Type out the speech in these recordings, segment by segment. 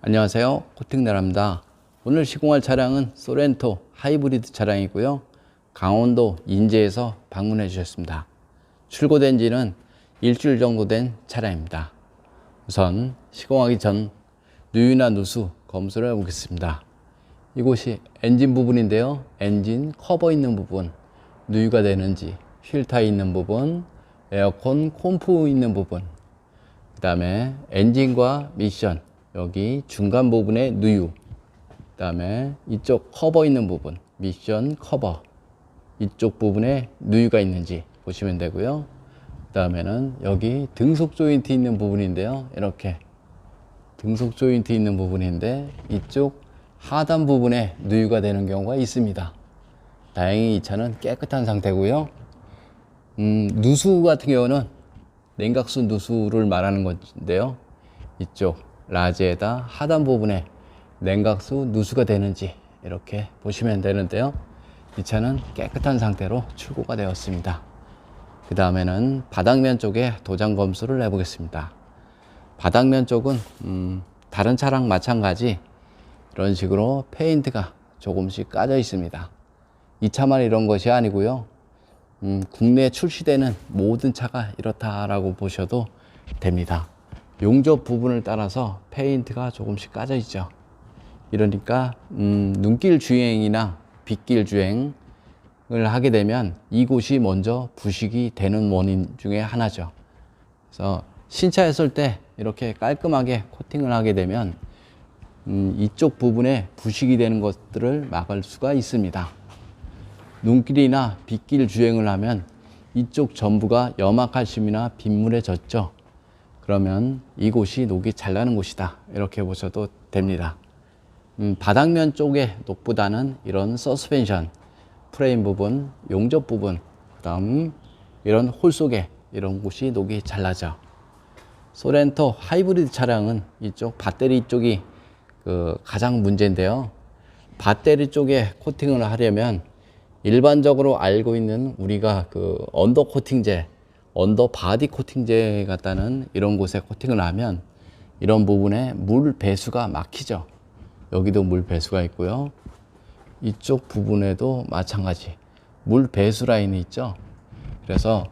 안녕하세요, 코팅나라입니다. 오늘 시공할 차량은 소렌토 하이브리드 차량이고요, 강원도 인제에서 방문해 주셨습니다. 출고된 지는 일주일 정도 된 차량입니다. 우선 시공하기 전 누유나 누수 검수를 해보겠습니다. 이곳이 엔진 부분인데요, 엔진 커버 있는 부분 누유가 되는지, 휠타이 있는 부분, 에어컨 콤프 있는 부분, 그 다음에 엔진과 미션 여기 중간 부분에 누유, 그 다음에 이쪽 커버 있는 부분 미션 커버 이쪽 부분에 누유가 있는지 보시면 되고요. 그 다음에는 여기 등속 조인트 있는 부분인데요, 이렇게 등속 조인트 있는 부분인데 이쪽 하단 부분에 누유가 되는 경우가 있습니다. 다행히 이 차는 깨끗한 상태고요. 누수 같은 경우는 냉각수 누수를 말하는 건데요, 이쪽 라지에다 하단 부분에 냉각수 누수가 되는지 이렇게 보시면 되는데요, 이 차는 깨끗한 상태로 출고가 되었습니다. 그 다음에는 바닥면 쪽에 도장 검수를 해보겠습니다. 바닥면 쪽은 다른 차랑 마찬가지 이런 식으로 페인트가 조금씩 까져 있습니다. 이 차만 이런 것이 아니고요, 국내에 출시되는 모든 차가 이렇다라고 보셔도 됩니다. 용접 부분을 따라서 페인트가 조금씩 까져 있죠. 이러니까 눈길 주행이나 빗길 주행을 하게 되면 이곳이 먼저 부식이 되는 원인 중에 하나죠. 그래서 신차였을 때 이렇게 깔끔하게 코팅을 하게 되면 이쪽 부분에 부식이 되는 것들을 막을 수가 있습니다. 눈길이나 빗길 주행을 하면 이쪽 전부가 염화칼슘이나 빗물에 젖죠. 그러면 이곳이 녹이 잘 나는 곳이다, 이렇게 보셔도 됩니다. 바닥면 쪽의 녹보다는 이런 서스펜션 프레임 부분, 용접 부분, 그 다음 이런 홀 속에 이런 곳이 녹이 잘 나죠. 소렌토 하이브리드 차량은 이쪽 배터리 쪽이 가장 문제인데요, 배터리 쪽에 코팅을 하려면 일반적으로 알고 있는 우리가 언더 코팅제, 언더 바디 코팅제 같다는 이런 곳에 코팅을 하면 이런 부분에 물 배수가 막히죠. 여기도 물 배수가 있고요, 이쪽 부분에도 마찬가지 물 배수 라인이 있죠. 그래서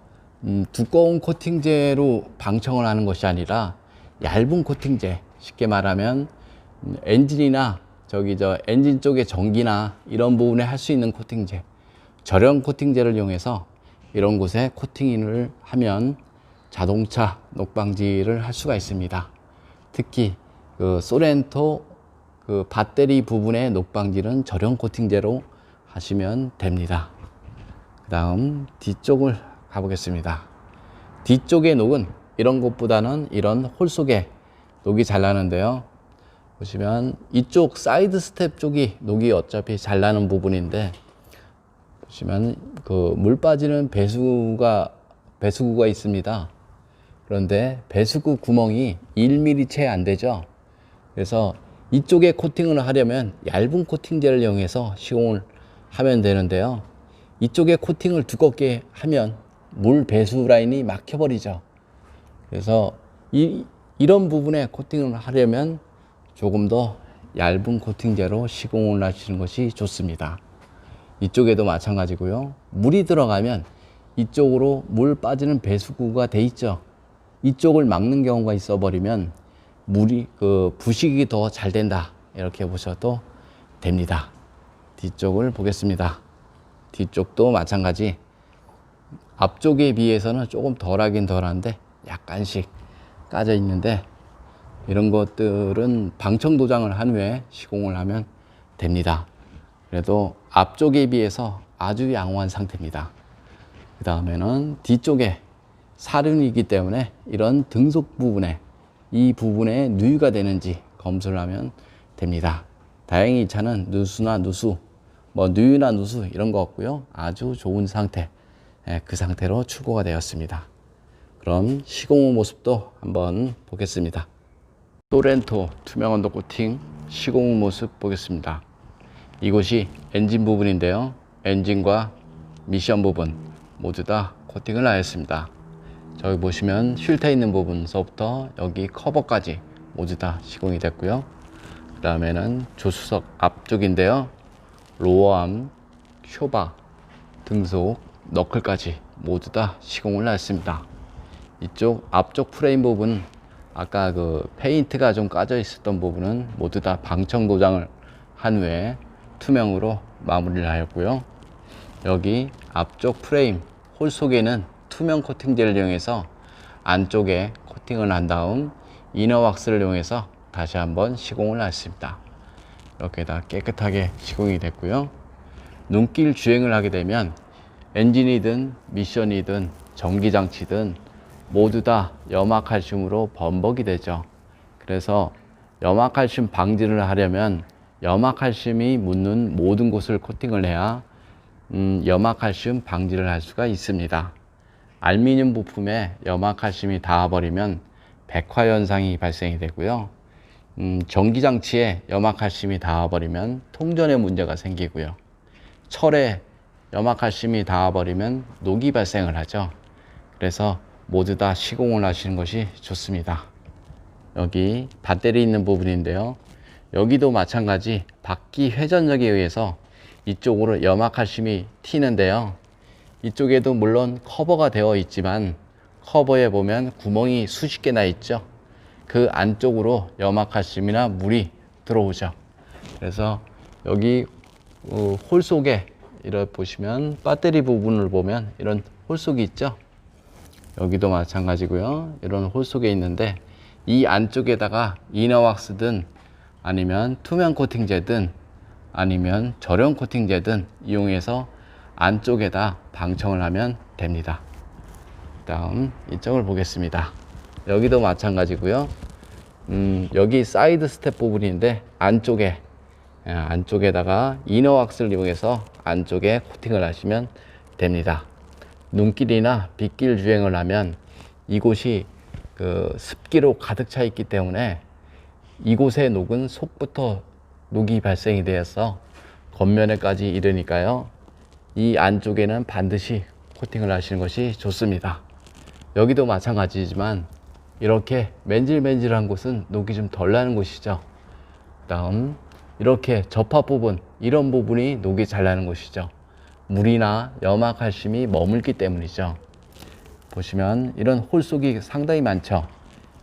두꺼운 코팅제로 방청을 하는 것이 아니라 얇은 코팅제, 쉽게 말하면 엔진이나 엔진 쪽의 전기나 이런 부분에 할 수 있는 코팅제, 절연 코팅제를 이용해서 이런 곳에 코팅을 하면 자동차 녹방지를 할 수가 있습니다. 특히 소렌토 배터리 부분의 녹방지는 절연 코팅제로 하시면 됩니다. 그 다음 뒤쪽을 가보겠습니다. 뒤쪽의 녹은 이런 곳보다는 이런 홀 속에 녹이 잘 나는데요, 보시면 이쪽 사이드 스텝 쪽이 녹이 어차피 잘 나는 부분인데, 보시면 물 빠지는 배수구가 있습니다. 그런데 배수구 구멍이 1mm 채 안 되죠. 그래서 이쪽에 코팅을 하려면 얇은 코팅제를 이용해서 시공을 하면 되는데요, 이쪽에 코팅을 두껍게 하면 물 배수 라인이 막혀버리죠. 그래서 이런 부분에 코팅을 하려면 조금 더 얇은 코팅제로 시공을 하시는 것이 좋습니다. 이쪽에도 마찬가지고요, 물이 들어가면 이쪽으로 물 빠지는 배수구가 돼 있죠. 이쪽을 막는 경우가 있어 버리면 물이 부식이 더 잘 된다, 이렇게 보셔도 됩니다. 뒤쪽을 보겠습니다. 뒤쪽도 마찬가지 앞쪽에 비해서는 조금 덜하긴 덜한데 약간씩 까져 있는데, 이런 것들은 방청 도장을 한 후에 시공을 하면 됩니다. 그래도 앞쪽에 비해서 아주 양호한 상태입니다. 그 다음에는 뒤쪽에 사륜이기 때문에 이런 등속 부분에 이 부분에 누유가 되는지 검수를 하면 됩니다. 다행히 이 차는 누유나 누수 이런 거 없고요, 아주 좋은 상태, 그 상태로 출고가 되었습니다. 그럼 시공 후 모습도 한번 보겠습니다. 소렌토 투명 언더 코팅 시공 후 모습 보겠습니다. 이곳이 엔진 부분인데요, 엔진과 미션 부분 모두 다 코팅을 하였습니다. 저기 보시면 휠타 있는 부분서부터 여기 커버까지 모두 다 시공이 됐고요. 그 다음에는 조수석 앞쪽인데요. 로어암, 쇼바, 등속, 너클까지 모두 다 시공을 했습니다. 이쪽 앞쪽 프레임 부분, 아까 그 페인트가 좀 까져 있었던 부분은 모두 다 방청 도장을 한 후에 투명으로 마무리를 하였고요. 여기 앞쪽 프레임 홀 속에는 투명 코팅제를 이용해서 안쪽에 코팅을 한 다음 이너 왁스를 이용해서 다시 한번 시공을 했습니다. 이렇게 다 깨끗하게 시공이 됐고요. 눈길 주행을 하게 되면 엔진이든 미션이든 전기장치든 모두 다 염화칼슘으로 범벅이 되죠. 그래서 염화칼슘 방지를 하려면 염화칼슘이 묻는 모든 곳을 코팅을 해야 염화칼슘 방지를 할 수가 있습니다. 알루미늄 부품에 염화칼슘이 닿아버리면 백화 현상이 발생이 되고요. 전기장치에 염화칼슘이 닿아버리면 통전에 문제가 생기고요. 철에 염화칼슘이 닿아버리면 녹이 발생을 하죠. 그래서 모두 다 시공을 하시는 것이 좋습니다. 여기 배터리 있는 부분인데요. 여기도 마찬가지 바퀴 회전력에 의해서 이쪽으로 염화칼슘이 튀는데요. 이쪽에도 물론 커버가 되어 있지만 커버에 보면 구멍이 수십 개나 있죠. 그 안쪽으로 염화칼슘이나 물이 들어오죠. 그래서 여기 홀 속에 이렇게 보시면 배터리 부분을 보면 이런 홀 속이 있죠. 여기도 마찬가지고요. 이런 홀 속에 있는데 이 안쪽에다가 이너왁스든 아니면 투명 코팅제든 아니면 절연 코팅제든 이용해서 안쪽에다 방청을 하면 됩니다. 다음 이쪽을 보겠습니다. 여기도 마찬가지고요. 여기 사이드 스텝 부분인데 안쪽에다가 이너왁스를 이용해서 안쪽에 코팅을 하시면 됩니다. 눈길이나 빗길 주행을 하면 이곳이 그 습기로 가득 차 있기 때문에 이곳의 녹은 속부터 녹이 발생이 되어서 겉면에까지 이르니까요. 이 안쪽에는 반드시 코팅을 하시는 것이 좋습니다. 여기도 마찬가지지만 이렇게 맨질맨질한 곳은 녹이 좀 덜 나는 곳이죠. 다음 이렇게 접합 부분, 이런 부분이 녹이 잘 나는 곳이죠. 물이나 염화칼슘이 머물기 때문이죠. 보시면 이런 홀 속이 상당히 많죠.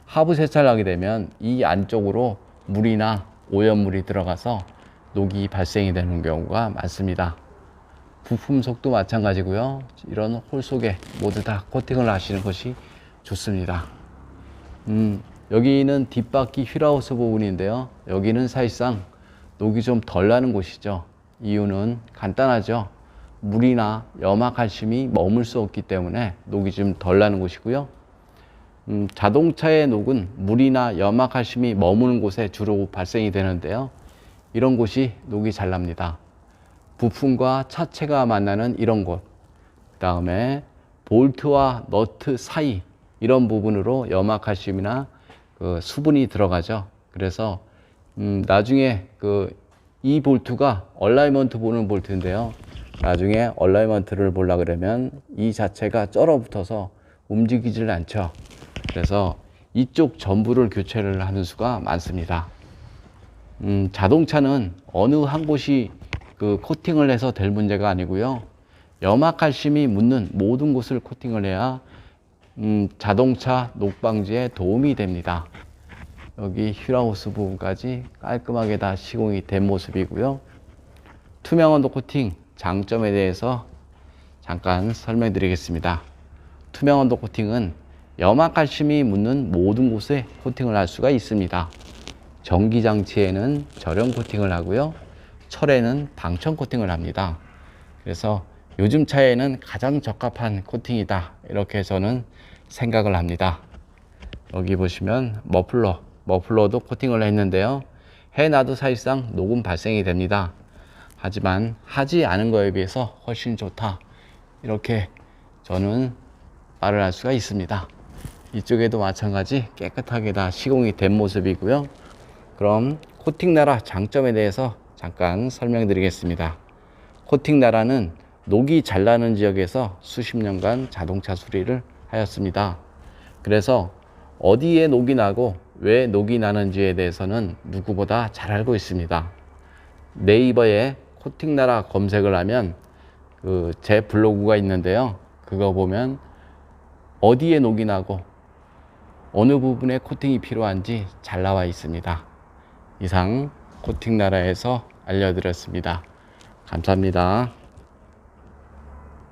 하부 세차를 하게 되면 이 안쪽으로 물이나 오염물이 들어가서 녹이 발생이 되는 경우가 많습니다. 부품 속도 마찬가지고요. 이런 홀 속에 모두 다 코팅을 하시는 것이 좋습니다. 여기는 뒷바퀴 휠하우스 부분인데요. 여기는 사실상 녹이 좀 덜 나는 곳이죠. 이유는 간단하죠. 물이나 염화칼슘이 머물 수 없기 때문에 녹이 좀 덜 나는 곳이고요. 자동차의 녹은 물이나 염화칼슘이 머무는 곳에 주로 발생이 되는데요. 이런 곳이 녹이 잘 납니다. 부품과 차체가 만나는 이런 곳, 그 다음에 볼트와 너트 사이 이런 부분으로 염화칼슘이나 수분이 들어가죠. 그래서 나중에 이 볼트가 얼라이먼트 보는 볼트인데요. 나중에 얼라이먼트를 보려고 그러면 이 자체가 쩔어붙어서 움직이질 않죠. 그래서 이쪽 전부를 교체를 하는 수가 많습니다. 자동차는 어느 한 곳이 코팅을 해서 될 문제가 아니고요. 염화칼슘이 묻는 모든 곳을 코팅을 해야 자동차 녹 방지에 도움이 됩니다. 여기 휠하우스 부분까지 깔끔하게 다 시공이 된 모습이고요. 투명 언더 코팅 장점에 대해서 잠깐 설명드리겠습니다. 투명 언더 코팅은 염화칼슘이 묻는 모든 곳에 코팅을 할 수가 있습니다. 전기장치에는 절연 코팅을 하고요. 철에는 방청 코팅을 합니다. 그래서 요즘 차에는 가장 적합한 코팅이다, 이렇게 저는 생각을 합니다. 여기 보시면 머플러도 코팅을 했는데요. 해놔도 사실상 녹음 발생이 됩니다. 하지만 하지 않은 거에 비해서 훨씬 좋다, 이렇게 저는 말을 할 수가 있습니다. 이쪽에도 마찬가지 깨끗하게 다 시공이 된 모습이고요. 그럼 코팅 나라 장점에 대해서 잠깐 설명드리겠습니다. 코팅 나라는 녹이 잘 나는 지역에서 수십 년간 자동차 수리를 하였습니다. 그래서 어디에 녹이 나고 왜 녹이 나는지에 대해서는 누구보다 잘 알고 있습니다. 네이버에 코팅나라 검색을 하면 제 블로그가 있는데요. 그거 보면 어디에 녹이 나고 어느 부분에 코팅이 필요한지 잘 나와 있습니다. 이상 코팅나라에서 알려드렸습니다. 감사합니다.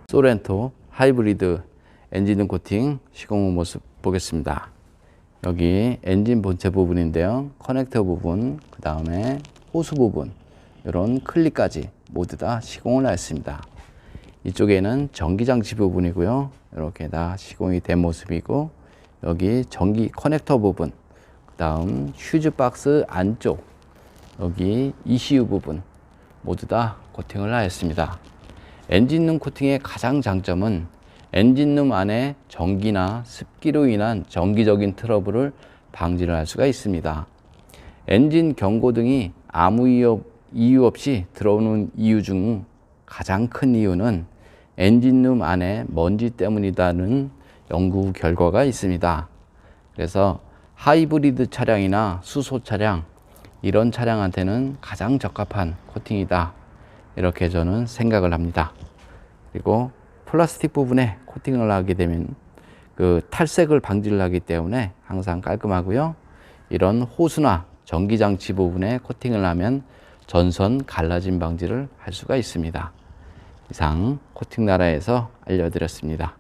소렌토 하이브리드 엔진 코팅 시공 후 모습 보겠습니다. 여기 엔진 본체 부분인데요. 커넥터 부분, 그 다음에 호수 부분, 이런 클립까지 모두 다 시공을 했습니다. 이쪽에는 전기장치 부분이고요. 이렇게 다 시공이 된 모습이고, 여기 전기 커넥터 부분, 그 다음 휴즈박스 안쪽, 여기 ECU 부분 모두 다 코팅을 하였습니다. 엔진룸 코팅의 가장 장점은 엔진룸 안에 전기나 습기로 인한 정기적인 트러블을 방지를 할 수가 있습니다. 엔진 경고등이 아무 이유 없이 들어오는 이유 중 가장 큰 이유는 엔진룸 안에 먼지 때문이라는 연구 결과가 있습니다. 그래서 하이브리드 차량이나 수소 차량, 이런 차량한테는 가장 적합한 코팅이다, 이렇게 저는 생각을 합니다. 그리고 플라스틱 부분에 코팅을 하게 되면 탈색을 방지를 하기 때문에 항상 깔끔하고요. 이런 호수나 전기장치 부분에 코팅을 하면 전선 갈라짐 방지를 할 수가 있습니다. 이상 코팅나라에서 알려드렸습니다.